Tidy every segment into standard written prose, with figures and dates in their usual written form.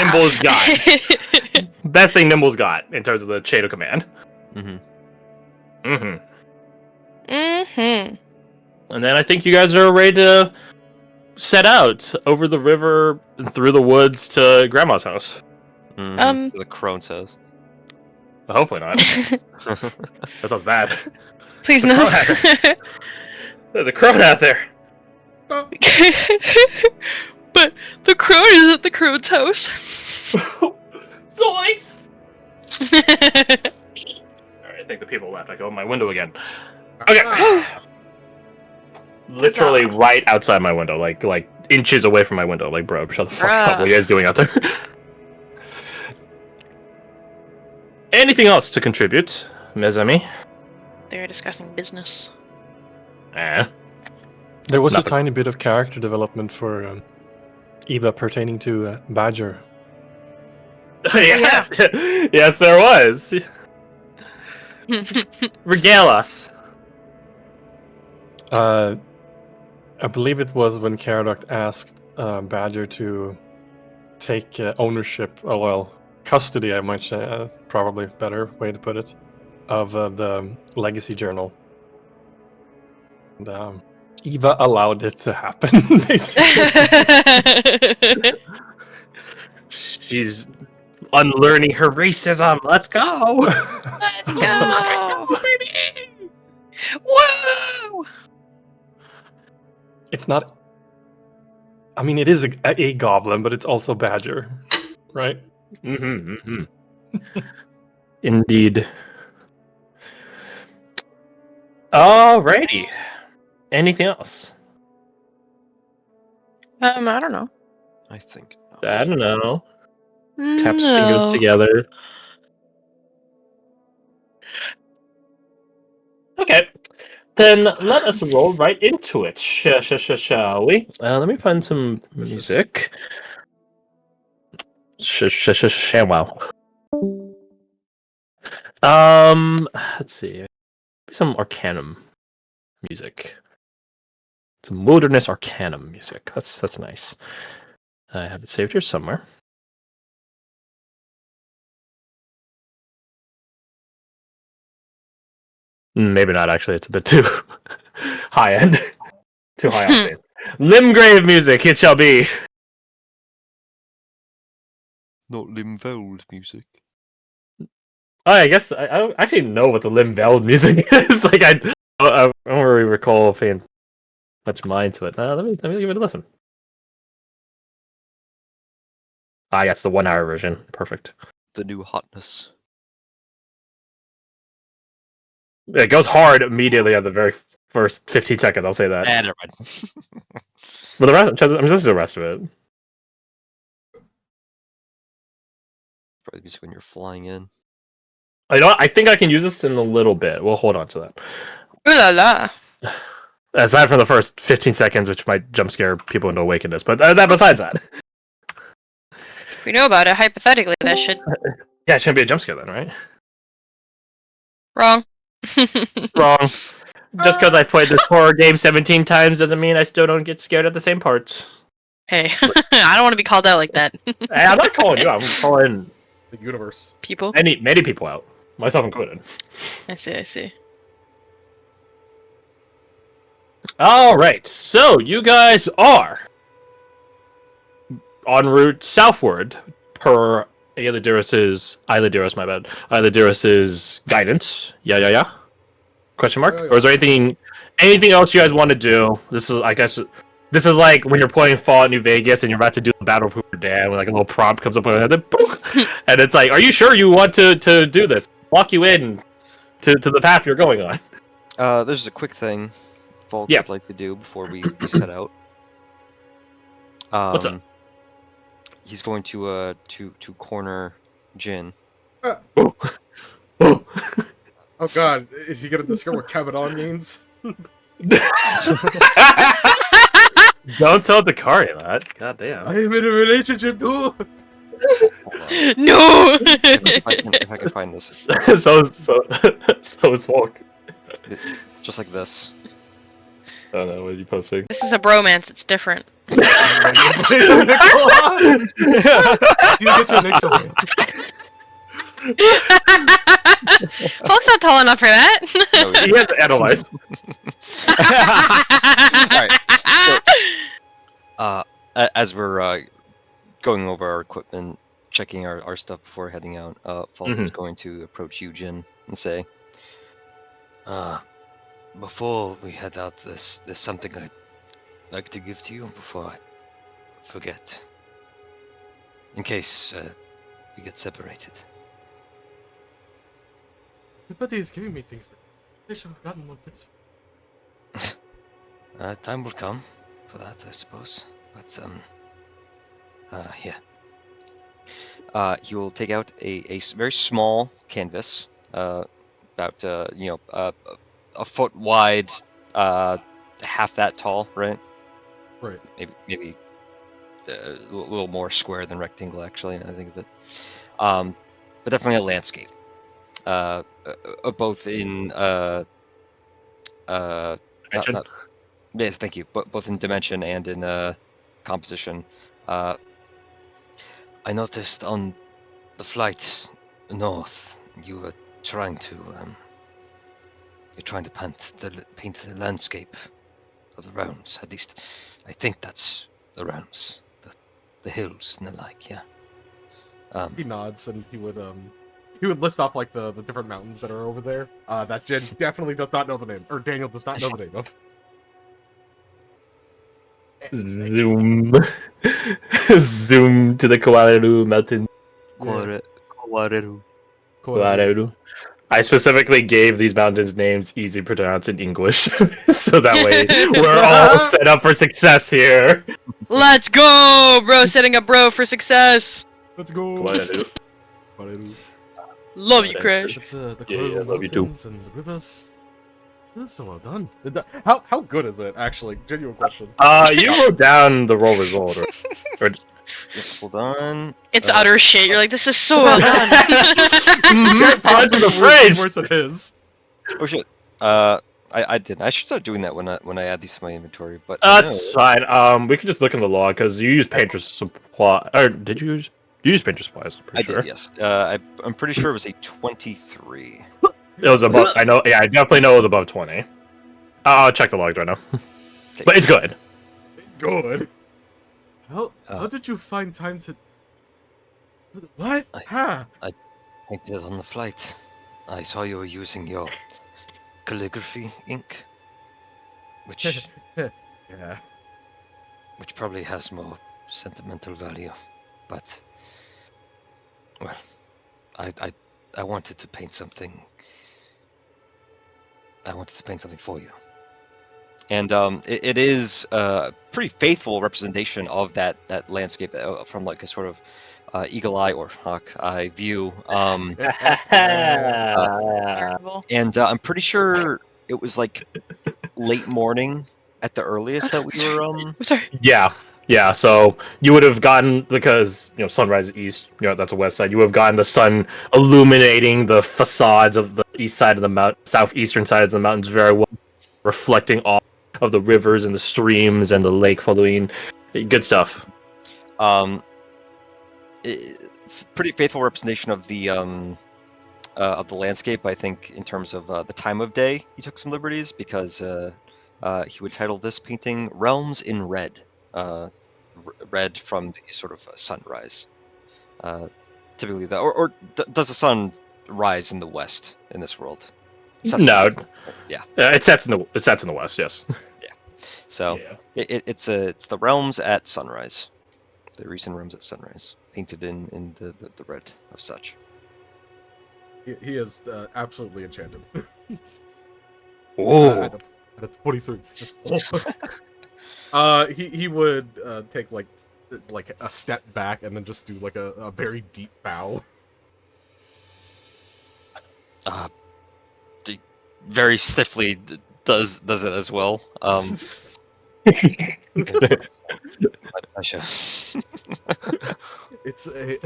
Nimble's got. Best thing Nimble's got in terms of the chain of command. And then I think you guys are ready to set out over the river and through the woods to Grandma's house. The crone's house. Well, hopefully not. That sounds bad. Please no. There's a crone out there. But the crone is at the crone's house. Zoinks! Alright, I think the people left. I go in my window again. Okay. Literally right outside my window, like inches away from my window. Like, bro, shut the fuck up. What are you guys doing out there? Anything else to contribute, mes amis? They're discussing business. There was a tiny bit of character development for Eva pertaining to Badger. Yes. Yes, there was. Regale us. I believe it was when Caradoc asked Badger to take ownership, custody, I might say, probably better way to put it, of the Legacy Journal. And Eva allowed it to happen, basically. She's Unlearning her racism. Let's go. Let's go. Whoa! It's not. I mean, it is a goblin, but it's also Badger, right? Indeed. Alrighty. Anything else? I don't know. I think. I don't know. Taps fingers together. Okay. Then let us roll right into it, shall we? Let me find some music. Wow. Let's see. Some Arcanum music. Some Wilderness Arcanum music. That's nice. I have it saved here somewhere. Maybe not, actually. It's a bit too high end. Too high octane. Limgrave music, it shall be. Not Limveld music. Oh, I guess I don't actually know what the Limveld music is. Like, I don't really recall paying much mind to it. Let me give it a listen. Ah, yes, the 1 hour version. Perfect. The new hotness. It goes hard immediately at the very first 15 seconds, I'll say that. Never mind. But the rest, I mean, this is the rest of it. Probably music when you're flying in. I think I can use this in a little bit. We'll hold on to that. Ooh la la. Aside from the first 15 seconds, which might jump scare people into awakeness, but besides that. If we know about it, hypothetically, that should... Yeah, it shouldn't be a jump scare then, right? Wrong. Wrong. Just because I played this horror game 17 times doesn't mean I still don't get scared at the same parts. Hey, I don't want to be called out like that. Hey, I'm not calling you out. I'm calling the universe. People? Many people out. Myself included. I see. Alright, so you guys are en route southward per Ayla Diras's guidance. Yeah. Question mark? Or is there anything else you guys want to do? This is, I guess, this is like when you're playing Fallout New Vegas and you're about to do the Battle of Hoover Dam, when like a little prompt comes up and it's like, are you sure you want to do this? Walk you in to the path you're going on. There's a quick thing Volk Yeah. would like to do before we set out. What's up? He's going to corner Jin. Oh. Oh god, is he gonna discover what Cavadon means? Don't tell Dakari that. God damn. I am in a relationship too! No! If I can find this. so is Volk. Just like this. don't know what are you posting. This is a bromance. It's different. Do you get your nicks away? Folks not tall enough for that. No, He has to analyze. As we're going over our equipment, checking our stuff before heading out, Falk is going to approach you, Jin, and say, before we head out, there's something I'd like to give to you before I forget. In case we get separated. Everybody is giving me things. They should have gotten more gifts. Time will come for that, I suppose. But here. He will take out a very small canvas, about a foot wide, half that tall, right? Right. Maybe a little more square than rectangle, actually. Now I think of it. But definitely a landscape. Both in Dimension? yes, thank you. Both in dimension and in composition. I noticed on the flight north, you were trying to paint the landscape of the realms. At least, I think that's the realms, the hills and the like. Yeah. He nods and he would list off like the different mountains that are over there. That Jin definitely does not know the name, or Daniel does not know the name of. Zoom. Zoom to the Koalaru mountain. Koalaru. Koalaru. I specifically gave these mountains names easy to pronounce in English, so that way we're all set up for success here. Let's go, bro. Setting up bro for success. Let's go. Koalaru. Love you, Crash. It's the Yeah, love you too. mountains and the rivers. This is so well done. How good is it, actually? Genuine question. You wrote down the roll result, or Hold on. It's utter shit. You're like, this is so well done. Can't possibly the be fridge. worse than his. Oh shit. I didn't. I should start doing that when I add these to my inventory. But that's fine. We can just look in the log because you use painter's supply. Or did you use? You used painter's supplies. I'm pretty sure. did. Yes. I'm pretty sure it was a 23. It was above. I know. Yeah, I definitely know it was above 20. I'll check the logs right now. Okay. But it's good. Good. How did you find time to? What? Painted it on the flight. I saw you were using your calligraphy ink, which Yeah. which probably has more sentimental value, but well, I wanted to paint something. I wanted to paint something for you, and it is a pretty faithful representation of that landscape from like a sort of eagle eye or hawk eye view. Terrible. And I'm pretty sure it was like late morning at the earliest that we were. I'm sorry. Yeah. So you would have gotten, because sunrise is east. That's the west side. You would have gotten the sun illuminating the facades of the east side of the mountain, southeastern side of the mountains very well, reflecting off of the rivers and the streams and the lake following. Good stuff. Pretty faithful representation of the landscape. I think in terms of the time of day, he took some liberties because he would title this painting "Realms in Red." Red from the sort of sunrise. Typically, does the sun rise in the west in this world? No. Yeah. It sets in the west. Yes. Yeah. So Yeah. it's the realms at sunrise. The recent realms at sunrise, painted in the red of such. He is absolutely enchanted. Oh. At a 23. Just, he would take like a step back and then just do like a very deep bow. Very stiffly does it as well. My pleasure. It's a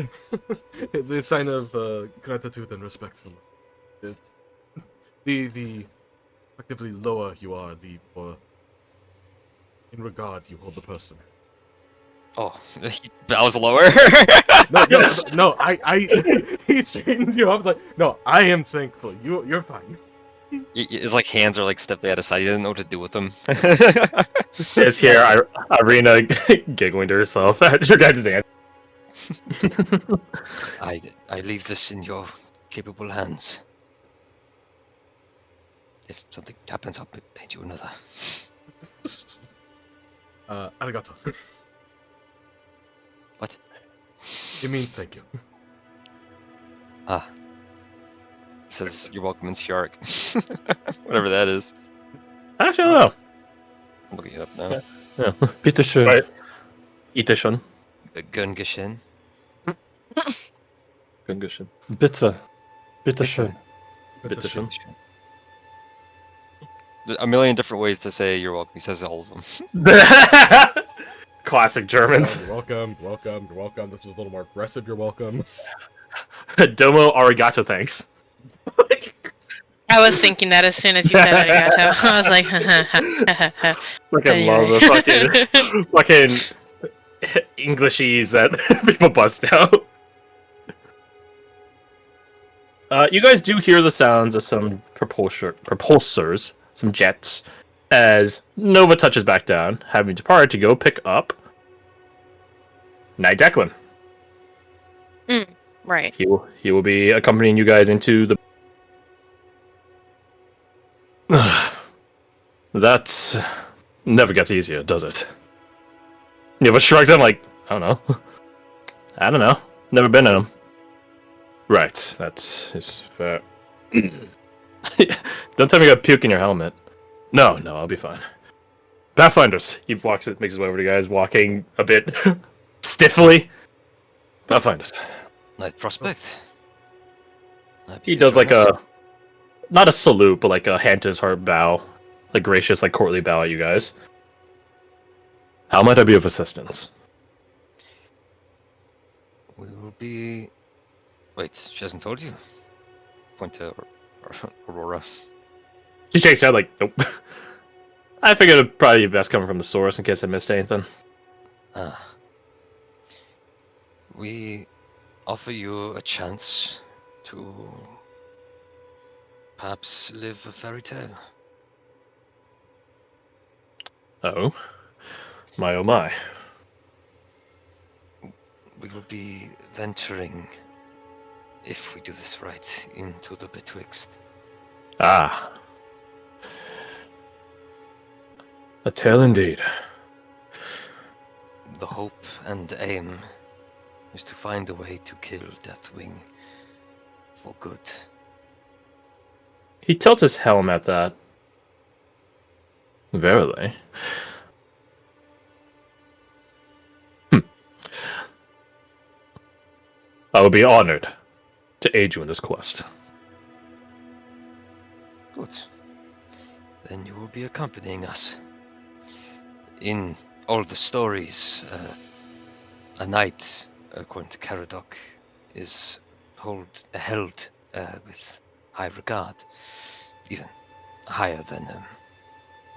sign of gratitude and respect for the effectively lower you are, the more In regard, you hold the person. Oh, he bows lower. No, he straightens you up. Like, no, I am thankful. You're fine. His like hands are like stepped out of sight. He doesn't know what to do with them. Is here Irina giggling to herself at your guys' hand. I leave this in your capable hands. If something happens, I'll paint you another. Arigato. What? It means thank you. Ah. It says you're welcome in Shark. Whatever that is. Actually, I don't know. I'm looking it up now. Yeah. Yeah. Bitte schön. Right. Itashun. Gungashin. Gungashin. Bitte. Bitte schön. Bitteschön. There's a million different ways to say you're welcome. He says all of them. Classic Germans. You're welcome. You're welcome. You're welcome. This is a little more aggressive. You're welcome. Domo arigato, thanks. I was thinking that as soon as you said arigato. I was like, Fucking love the fucking Englishese that people bust out. You guys do hear the sounds of some propulsors, some jets, as Nova touches back down, having departed to go pick up Knight Declan. right. He will be accompanying you guys into the. That never gets easier, does it? Nova shrugs him like, I don't know. Never been in him. Right, that is fair. Don't tell me you got puke in your helmet. No, I'll be fine. Pathfinders. He makes his way over to you guys, walking a bit stiffly. Pathfinders. Night Prospect. He does like not a salute, but like a hand to his heart bow. Like gracious, like courtly bow at you guys. How might I be of assistance? We will be. Wait, she hasn't told you? Point to Aurora. She shakes her head like, nope. I figured it'd probably be best coming from the source in case I missed anything. We offer you a chance to perhaps live a fairy tale. Oh my. We will be venturing, if we do this right, into the betwixt. Ah. A tale indeed. The hope and aim is to find a way to kill Deathwing for good. He tilts his helm at that. Verily. I will be honored to aid you in this quest. Good. Then you will be accompanying us. In all the stories, a knight, according to Caradoc, is held with high regard, even higher than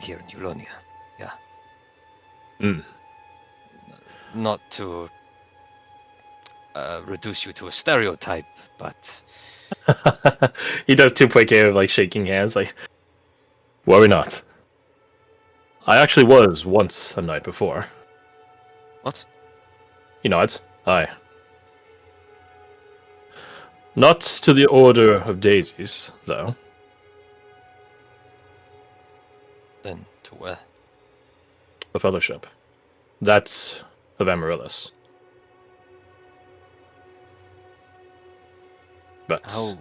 here in Eulonia. Yeah. Not to reduce you to a stereotype, but He does too placative, like shaking hands, like, worry not. I actually was once a knight before. what? He nods. Aye. Not to the Order of Daisies, though. Then to where? The Fellowship. That's of Amaryllis. But How?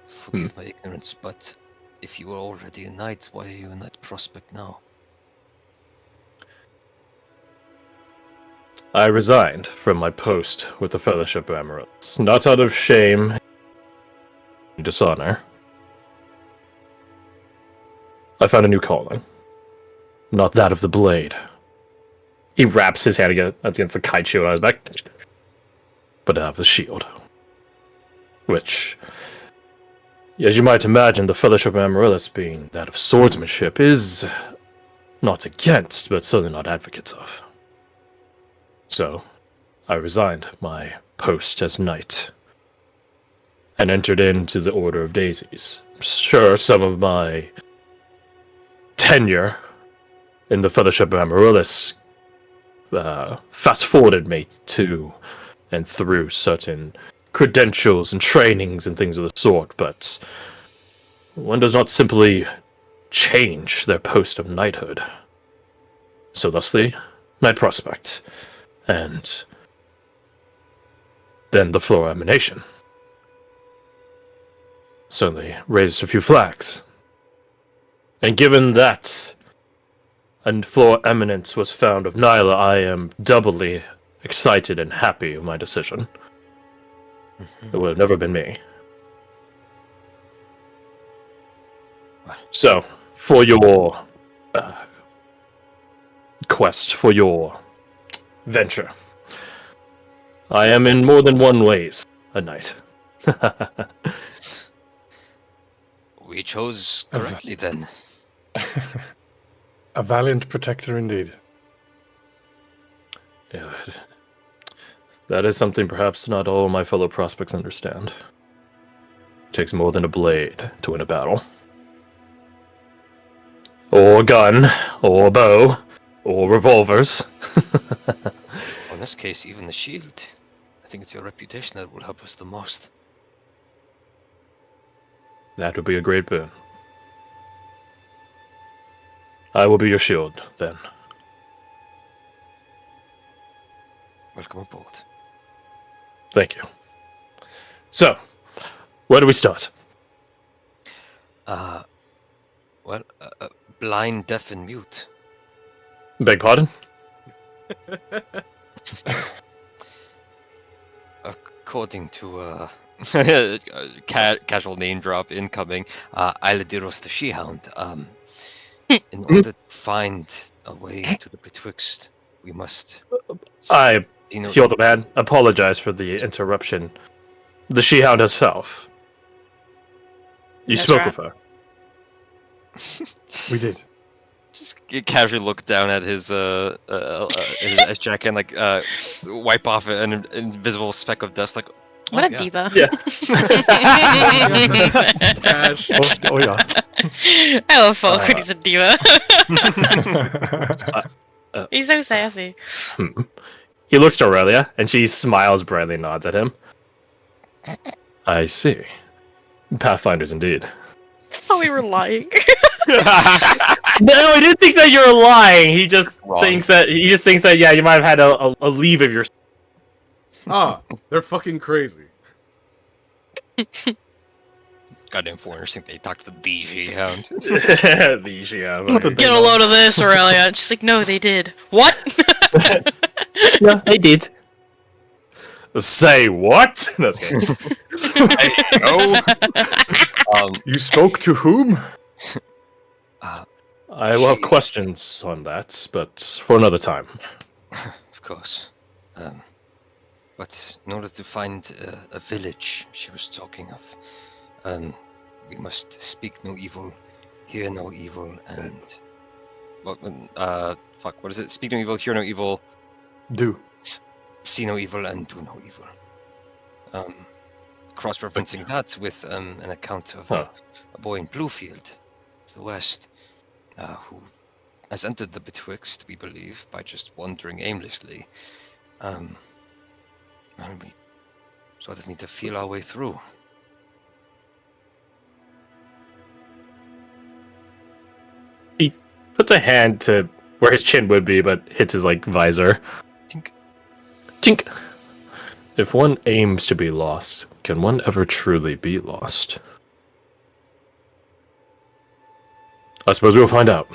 Forgive my ignorance, but if you were already a knight, why are you a knight prospect now? I resigned from my post with the Fellowship of Amaryllis, not out of shame and dishonor. I found a new calling. Not that of the blade. He wraps his hand against the kite shield on his back, but of the shield. Which, as you might imagine, the Fellowship of Amaryllis being that of swordsmanship is not against, but certainly not advocates of. So, I resigned my post as knight and entered into the Order of Daisies. Sure, some of my tenure in the Fellowship of Amaryllis fast-forwarded me to and through certain credentials and trainings and things of the sort, but one does not simply change their post of knighthood. So thusly, my prospect, and then the floor emanation. Certainly raised a few flags. And given that a floor eminence was found of Nyla, I am doubly excited and happy with my decision. It would have never been me. So, for your quest, for your venture, I am in more than one ways a knight. We chose correctly then. A valiant protector indeed. Yeah, that is something perhaps not all my fellow prospects understand. It takes more than a blade to win a battle. Or a gun, or a bow, or revolvers. In this case, even the shield. I think it's your reputation that will help us the most. That would be a great boon. I will be your shield, then. Welcome aboard. Thank you. So, where do we start? Blind, deaf, and mute. Beg pardon? According to casual name drop incoming, Iladiros the She-Hound. In order to find a way to the Betwixt, we must. I, Hildebrand, apologize for the interruption. The She-Hound herself. You That's spoke right. with her. We did. Just casually look down at his jacket and wipe off an invisible speck of dust. Like, What a yeah. diva. Yeah. Cash. Oh yeah. I love Folk when he's a diva. He's so sassy. He looks to Aurelia, and she smiles brightly and nods at him. I see. Pathfinders indeed. Oh, we were lying. No, he didn't think that you were lying. He just Wrong. thinks that yeah, you might have had a leave of your. They're fucking crazy. Goddamn foreigners think they talk to the She-Hound. Get a load of this, Aurelia. She's like, no, they did. What? Yeah, they did. Say what? That's good. No. You spoke to whom? I will have questions on that, but for another time. Of course. But in order to find a village she was talking of, we must speak no evil, hear no evil, and what what is it? Speak no evil, hear no evil, Do. see no evil, and do no evil. Cross-referencing that with an account of a boy in Bluefield, to the west, who has entered the Betwixt, we believe, by just wandering aimlessly. And we sort of need to feel our way through. He puts a hand to where his chin would be, but hits his visor. Tink. Tink. If one aims to be lost, can one ever truly be lost? I suppose we'll find out.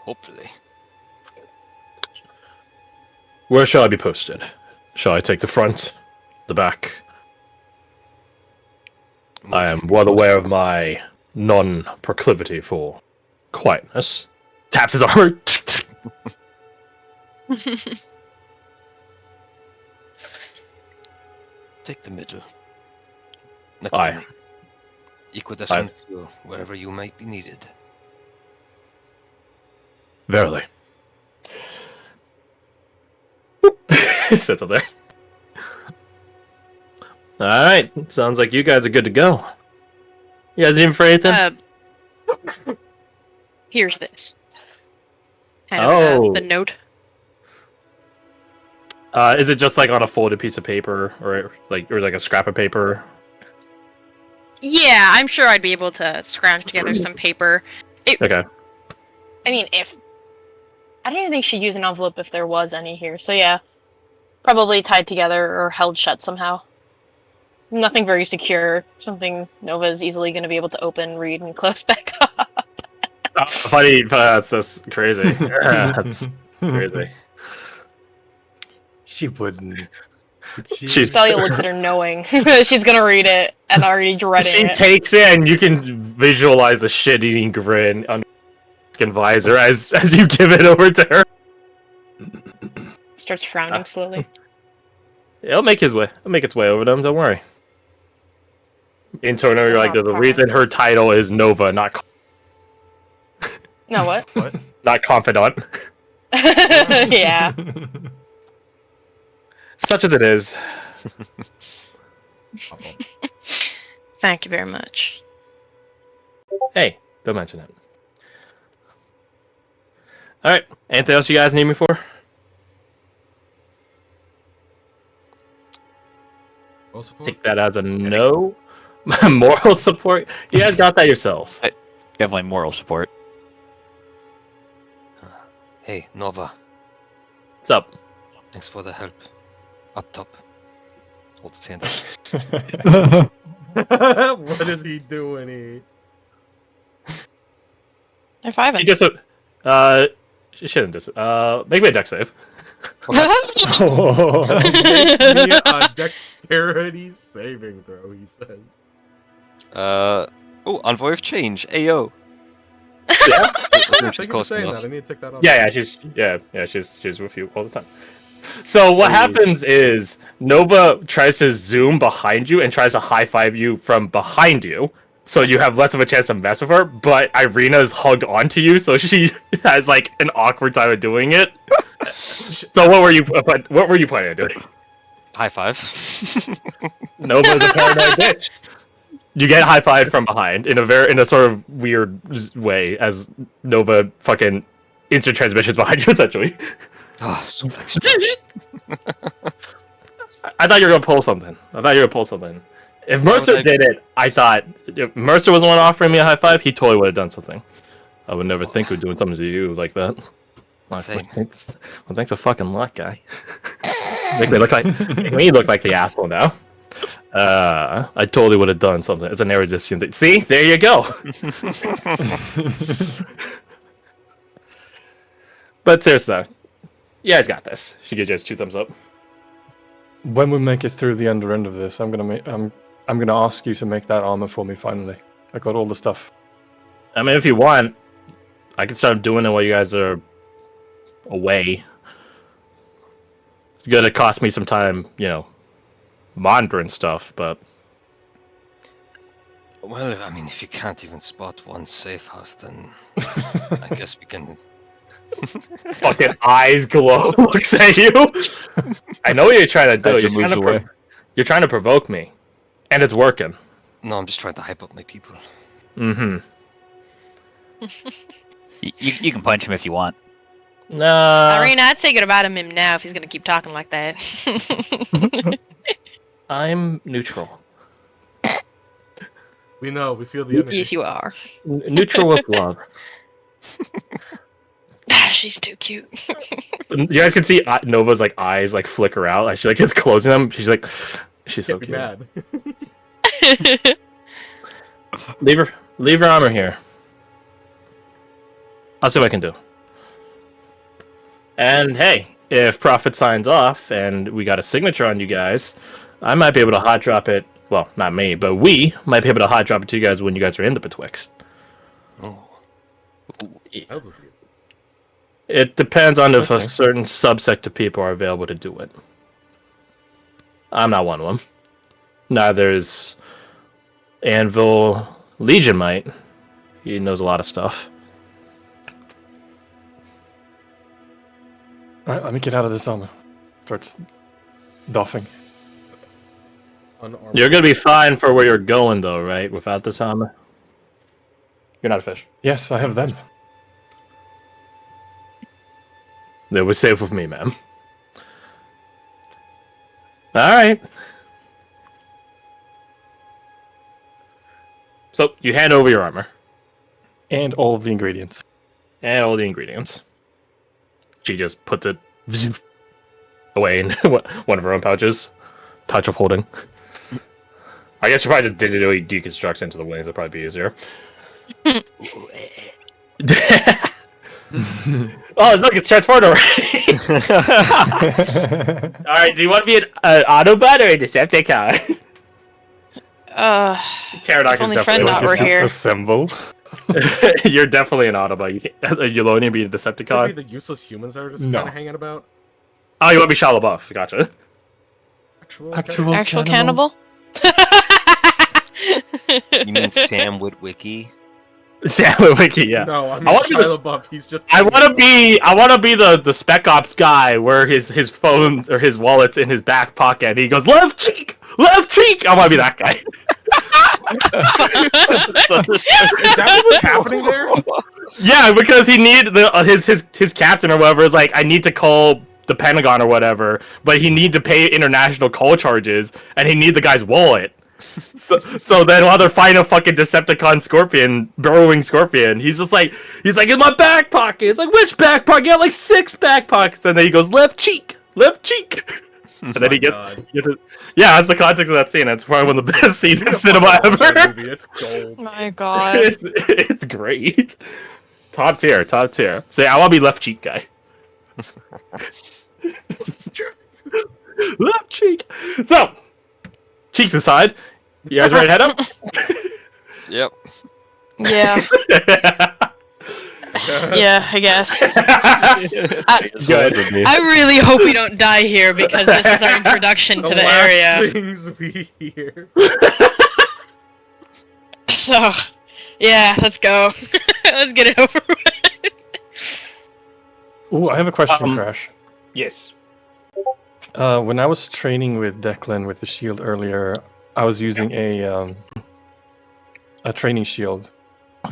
Hopefully. Where shall I be posted? Shall I take the front? The back? I am well aware of my non-proclivity for quietness. Taps his armor. Take the middle. Next Aye. to me. Equidistant to wherever you might be needed. Verily. Sits up there. Alright, sounds like you guys are good to go. You guys need for anything? Here's this. Kind of the Oh. note. Is it just like on a folded piece of paper, or like a scrap of paper? Yeah, I'm sure I'd be able to scrounge together some paper. Okay. I mean, I don't even think she'd use an envelope if there was any here. So yeah, probably tied together or held shut somehow. Nothing very secure. Something Nova's easily going to be able to open, read, and close back up. Funny, that's just crazy. That's crazy. She wouldn't. Celia looks at her knowing she's going to read it and already dreading She it. takes it, and you can visualize the shit-eating grin on her visor as you give it over to her. Starts frowning slowly. It'll make its way over them. Don't worry. Internally, you're like, there's a reason her title is Nova, not No, what? What? not confidant. Yeah. Such as it is. Thank you very much. Hey, don't mention it. Alright, anything else you guys need me for? Take that as a no. Moral support? You guys got that yourselves. Definitely moral support. Hey, Nova. What's up? Thanks for the help. Up top. Hold his hand up. What is he doing? High five. You just she shouldn't just make me a deck save. Make me a dexterity saving throw, he says. Oh, Envoy of Change. Ayo. Yeah. Thank you for saying that. I need to take that off. She's with you all the time. So what happens is Nova tries to zoom behind you and tries to high five you from behind you, so you have less of a chance to mess with her. But Irina is hugged onto you, so she has like an awkward time of doing it. So what were you planning on doing? High five. Nova's a paranoid bitch. You get high fived from behind in a sort of weird way as Nova fucking instant transmissions behind you essentially. Oh, so vexed. I thought you were gonna pull something. If Mercer did it, I thought if Mercer was the one offering me a high five, he totally would have done something. I would never think of doing something to you like that. Same. Thanks a fucking lot, guy. Make me look like the asshole now. I totally would have done something. It's an erudition thing. See, there you go. But seriously, you guys got this. She gives you guys 2 thumbs up. When we make it through the end of this, I'm gonna ask you to make that armor for me. Finally, I got all the stuff. I mean, if you want, I can start doing it while you guys are away. It's gonna cost me some time, monitoring stuff, but Well, I mean, if you can't even spot one safe house, then I guess we can. fucking eyes glow, looks at you. I know what you're trying to do. You're trying to provoke me, and it's working. No, I'm just trying to hype up my people. Mm-hmm. You can punch him if you want. Nah. Irina, I'd say good about him now if he's gonna keep talking like that. I'm neutral. We know. We feel the energy. Yes, you are. Neutral with love. She's too cute. You guys can see Nova's like eyes like flicker out. Like she like is closing them. She's so Can't be cute. mad. Leave her armor here. I'll see what I can do. And hey, if Prophet signs off and we got a signature on you guys, I might be able to hot drop it. Well, not me, but we might be able to hot drop it to you guys when you guys are in the Betwixt. Oh. That would be It depends on if a Okay. certain subsect of people are available to do it. I'm not one of them. Neither is Anvil. Legion might. He knows a lot of stuff. Alright, let me get out of this armor. Starts doffing. Unarmed. You're gonna be fine for where you're going, though, right? Without this armor. You're not a fish. Yes, I have them. They were safe with me, ma'am. Alright. So, you hand over your armor. And all of the ingredients. And all the ingredients. She just puts it away in one of her own pouches. Pouch of holding. I guess you probably just digitally deconstruct into the wings. It'd probably be easier. Oh, look, it's transformed already. Alright, do you want to be an Autobot or a Decepticon? Caradoc if only is Friend definitely not were here. Assemble. You're definitely an Autobot. You can't, as a Eulonian, be a Could be Decepticon. the useless humans that are just No. kind of hanging about. Oh, you want to be Shia LaBeouf. Gotcha. Actual cannibal? You mean Sam Witwicky? Sam Witwicky, yeah. No, I mean I wanna be Shia the- LaBeouf. He's just. I want to be the Spec Ops guy where his phone or his wallet's in his back pocket. And he goes left cheek. I want to be that guy. Is that what's happening there? Yeah, because he need his captain or whatever is like, I need to call the Pentagon or whatever, but he need to pay international call charges, and he need the guy's wallet. So then while they're fighting a fucking Decepticon scorpion, burrowing scorpion, he's in my back pocket. It's like, which back pocket? You got like 6 back pockets, and then he goes left cheek. And then he gets it. Yeah, that's the context of that scene. It's probably one of the best scenes in cinema ever. It's gold. My god. It's great. Top tier. So yeah, I want to be left cheek guy. Left cheek. So, cheeks aside, you guys ready to head up? Yep. Yeah. Yeah, I guess. Good. I really hope we don't die here because this is our introduction to the last area. things we hear. So, yeah, let's go. Let's get it over with. Ooh, I have a question, Crash. Yes. When I was training with Declan with the shield earlier, I was using a training shield.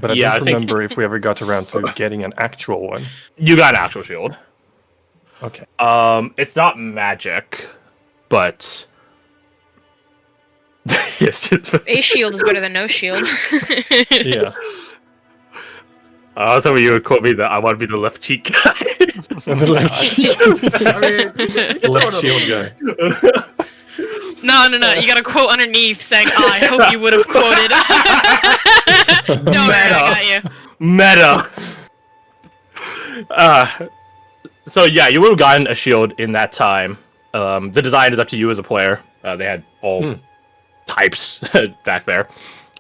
But I Yeah, don't I think- remember if we ever got around to getting an actual one. You got an actual shield. Okay. It's not magic, but yes. A shield is better than no shield. Yeah. I was hoping you would quote me that I want to be the left cheek guy. And the left shield, I mean, left shield guy. No. You got a quote underneath saying, oh, I hope you would have quoted. Don't worry, I got you. Meta. So yeah, you would have gotten a shield in that time. The design is up to you as a player. They had all types back there.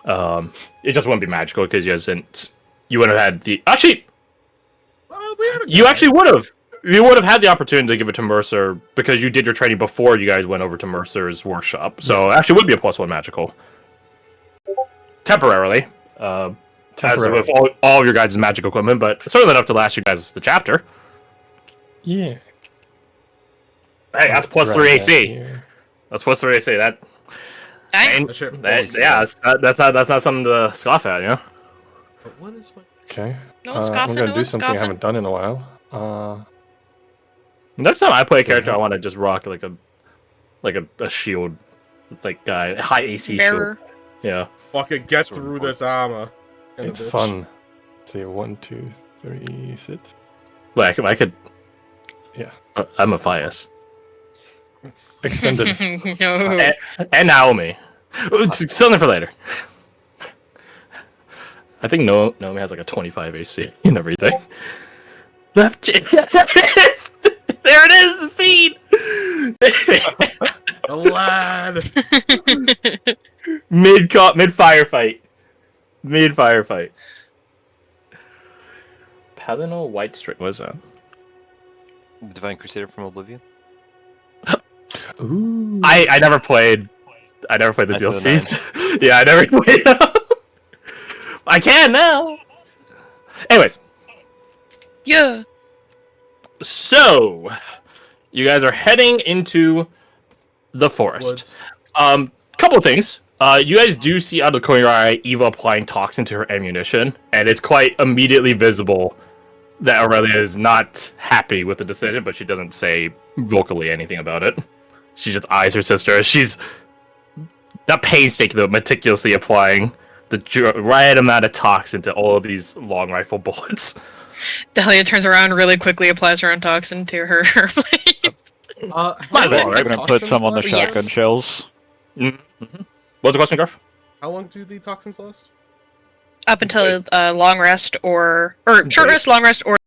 It just wouldn't be magical because you wouldn't have had the actually. You actually would have. You would have had the opportunity to give it to Mercer because you did your training before you guys went over to Mercer's workshop. So it actually would be a +1 magical. Temporarily. As with all of your guys' magic equipment, but certainly enough to last you guys the chapter. Yeah. Hey, that's +3 AC. That's +3 AC. That Dang. that's not something to scoff at, you know? But what is my... Okay. No I'm scoffing, gonna no do something I scoffing. haven't done in a while. Next time I play a Okay. character, I want to just rock like a shield, like high AC Bearer. shield. Yeah. Fucking get through this armor. And It's bitch. fun. Let's see, 1, 2, 3, sit. Like I could. Yeah. I'm a Fias. Extended. No. And Naomi. Something for later. I think Naomi has like a 25 AC and everything. Left cheek. There it is, the scene. The lad. Mid firefight. Palinal White String. What is that? Divine Crusader from Oblivion. Ooh. I never played the I said DLCs. Yeah, I never played them. I can now. Anyways, Yeah. So, you guys are heading into the forest. Woods. Couple of things. You guys do see out of the corner of your eye Eva applying toxin to her ammunition, and it's quite immediately visible that Aurelia is not happy with the decision, but she doesn't say vocally anything about it. She just eyes her sister. She's not painstaking, though, meticulously applying the right amount of toxin to all of these long rifle bullets. Dahlia turns around really quickly, applies her own toxin to her. Might as well, I'm right? gonna put some on the Yes. shotgun shells. Mm-hmm. What's the question, Garth? How long do the toxins last? Up until long rest or short rest, long rest, or